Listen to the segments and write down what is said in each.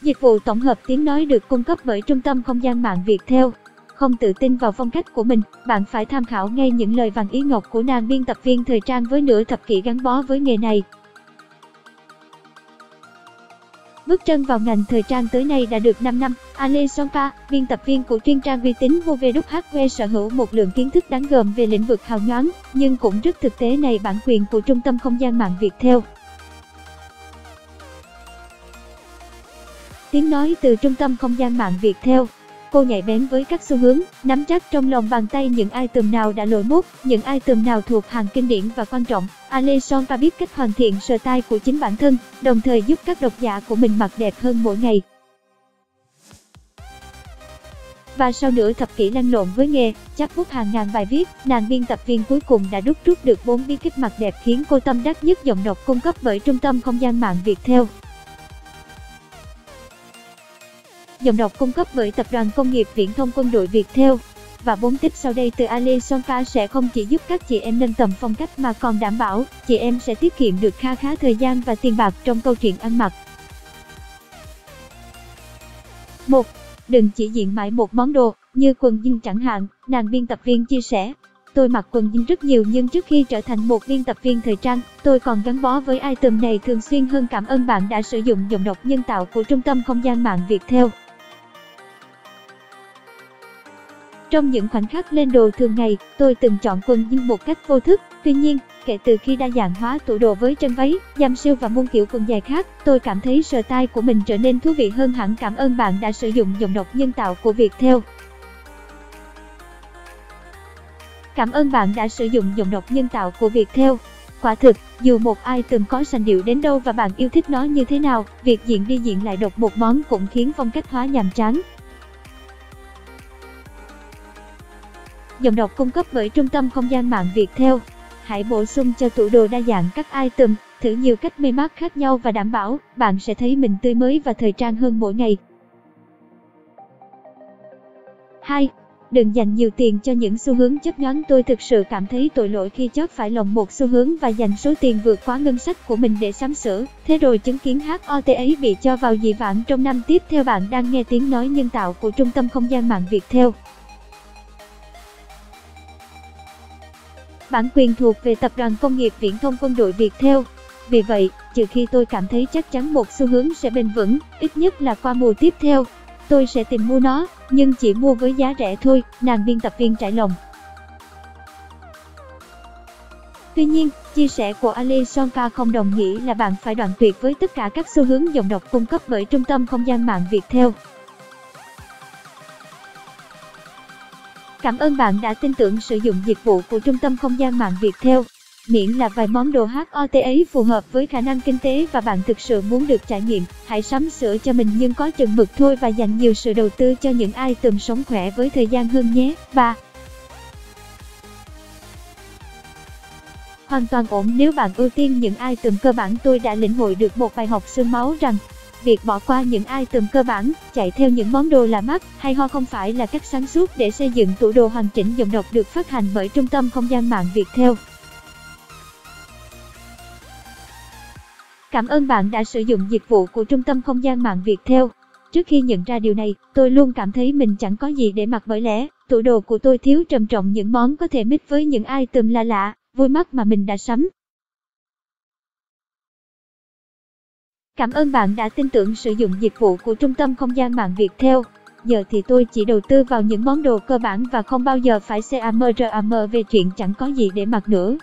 Dịch vụ tổng hợp tiếng nói được cung cấp bởi Trung tâm Không gian mạng Viettel. Không tự tin vào phong cách của mình, bạn phải tham khảo ngay những lời vàng ý ngọc của nàng biên tập viên thời trang với nửa thập kỷ gắn bó với nghề này. Bước chân vào ngành thời trang tới nay đã được 5 năm, Ale Sonpa, biên tập viên của chuyên trang uy tín WWW sở hữu một lượng kiến thức đáng gờm về lĩnh vực hào nhoáng, nhưng cũng rất thực tế này bản quyền của Trung tâm Không gian mạng Viettel. Tiếng nói từ Trung tâm Không gian mạng Viettel. Cô nhạy bén với các xu hướng, nắm chắc trong lòng bàn tay những item nào đã lỗi mốt, những item nào thuộc hàng kinh điển và quan trọng. Ale Sonpa biết cách hoàn thiện style của chính bản thân, đồng thời giúp các độc giả của mình mặc đẹp hơn mỗi ngày. Và sau nửa thập kỷ lăn lộn với nghề, chắp bút hàng ngàn bài viết, nàng biên tập viên cuối cùng đã đúc rút được 4 bí kíp mặc đẹp khiến cô tâm đắc nhất giọng đọc cung cấp bởi Trung tâm Không gian mạng Viettel. Giọng đọc cung cấp bởi Tập đoàn Công nghiệp Viễn thông Quân đội Viettel. Và 4 tip sau đây từ Ale Sonpa sẽ không chỉ giúp các chị em nâng tầm phong cách mà còn đảm bảo chị em sẽ tiết kiệm được kha khá thời gian và tiền bạc trong câu chuyện ăn mặc. 1. Đừng chỉ diện mãi một món đồ, như quần jean chẳng hạn, nàng biên tập viên chia sẻ. Tôi mặc quần jean rất nhiều nhưng trước khi trở thành một biên tập viên thời trang, tôi còn gắn bó với item này thường xuyên hơn. Cảm ơn bạn đã sử dụng giọng đọc nhân tạo của Trung tâm Không gian mạng Viettel. Trong những khoảnh khắc lên đồ thường ngày, tôi từng chọn quần jean một cách vô thức. Tuy nhiên, kể từ khi đa dạng hóa tủ đồ với chân váy, giam siêu và muôn kiểu quần dài khác, tôi cảm thấy style của mình trở nên thú vị hơn hẳn. Cảm ơn bạn đã sử dụng giọng đọc nhân tạo của Viettel. Cảm ơn bạn đã sử dụng giọng đọc nhân tạo của Viettel. Quả thực, dù một item có sành điệu đến đâu và bạn yêu thích nó như thế nào, việc diện đi diện lại độc một món cũng khiến phong cách hóa nhàm chán. Giọng đọc cung cấp bởi Trung tâm Không gian mạng Viettel. Hãy bổ sung cho tủ đồ đa dạng các item, thử nhiều cách may mác khác nhau và đảm bảo bạn sẽ thấy mình tươi mới và thời trang hơn mỗi ngày. 2. Đừng dành nhiều tiền cho những xu hướng chớp nhoáng. Tôi thực sự cảm thấy tội lỗi khi chót phải lòng một xu hướng và dành số tiền vượt quá ngân sách của mình để sắm sửa. Thế rồi chứng kiến HOT ấy bị cho vào dị vãng trong năm tiếp theo. Bạn đang nghe tiếng nói nhân tạo của Trung tâm Không gian mạng Viettel. Bản quyền thuộc về Tập đoàn Công nghiệp Viễn thông Quân đội Viettel. Vì vậy, trừ khi tôi cảm thấy chắc chắn một xu hướng sẽ bền vững, ít nhất là qua mùa tiếp theo, tôi sẽ tìm mua nó, nhưng chỉ mua với giá rẻ thôi, nàng biên tập viên trải lòng. Tuy nhiên, chia sẻ của Ale Sonpa không đồng nghĩa là bạn phải đoạn tuyệt với tất cả các xu hướng giọng đọc cung cấp bởi Trung tâm Không gian mạng Viettel. Cảm ơn bạn đã tin tưởng sử dụng dịch vụ của Trung tâm Không gian mạng Viettel. Miễn là vài món đồ HOT ấy phù hợp với khả năng kinh tế và bạn thực sự muốn được trải nghiệm, hãy sắm sửa cho mình nhưng có chừng mực thôi và dành nhiều sự đầu tư cho những item sống khỏe với thời gian hơn nhé. 3. Hoàn toàn ổn nếu bạn ưu tiên những item cơ bản. Tôi đã lĩnh hội được một bài học xương máu rằng việc bỏ qua những item cơ bản, chạy theo những món đồ lạ mắt hay ho không phải là cách sáng suốt để xây dựng tủ đồ hoàn chỉnh. Giọng đọc được phát hành bởi Trung tâm Không gian mạng Viettel. Cảm ơn bạn đã sử dụng dịch vụ của Trung tâm Không gian mạng Viettel. Trước khi nhận ra điều này, tôi luôn cảm thấy mình chẳng có gì để mặc bởi lẽ tủ đồ của tôi thiếu trầm trọng những món có thể mix với những item lạ lạ, vui mắt mà mình đã sắm. Cảm ơn bạn đã tin tưởng sử dụng dịch vụ của Trung tâm Không gian mạng Viettel. Giờ thì tôi chỉ đầu tư vào những món đồ cơ bản và không bao giờ phải CAM về chuyện chẳng có gì để mặc nữa.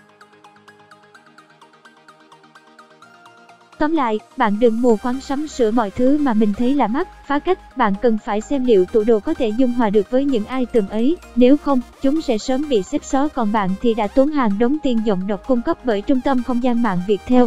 Tóm lại, bạn đừng mù quáng sắm sửa mọi thứ mà mình thấy lạ mắt, phá cách. Bạn cần phải xem liệu tủ đồ có thể dung hòa được với những item ấy. Nếu không, chúng sẽ sớm bị xếp xó. Còn bạn thì đã tốn hàng đống tiền giọng đọc cung cấp bởi Trung tâm Không gian mạng Viettel.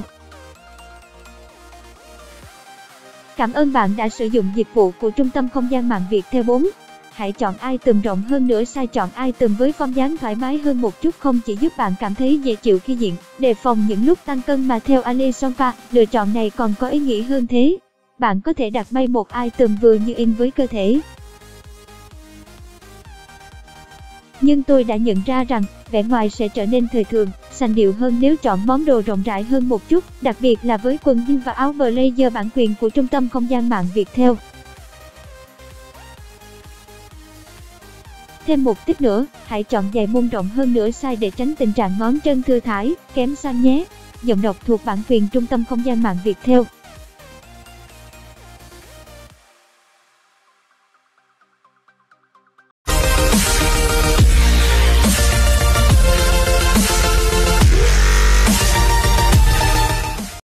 Cảm ơn bạn đã sử dụng dịch vụ của Trung tâm Không gian mạng Viettel. 4. Hãy chọn item rộng hơn nữa. Sai chọn item với form dáng thoải mái hơn một chút không chỉ giúp bạn cảm thấy dễ chịu khi diện, đề phòng những lúc tăng cân mà theo Ale Sonpa, lựa chọn này còn có ý nghĩa hơn thế. Bạn có thể đặt may một item vừa như in với cơ thể. Nhưng tôi đã nhận ra rằng, vẻ ngoài sẽ trở nên thời thượng, sành điệu hơn nếu chọn món đồ rộng rãi hơn một chút, đặc biệt là với quần jean và áo blazer bản quyền của Trung tâm Không gian mạng Viettel. Thêm một tip nữa, hãy chọn giày môn rộng hơn nửa size để tránh tình trạng ngón chân thưa thãi, kém size nhé. Giọng đọc thuộc bản quyền Trung tâm Không gian mạng Viettel.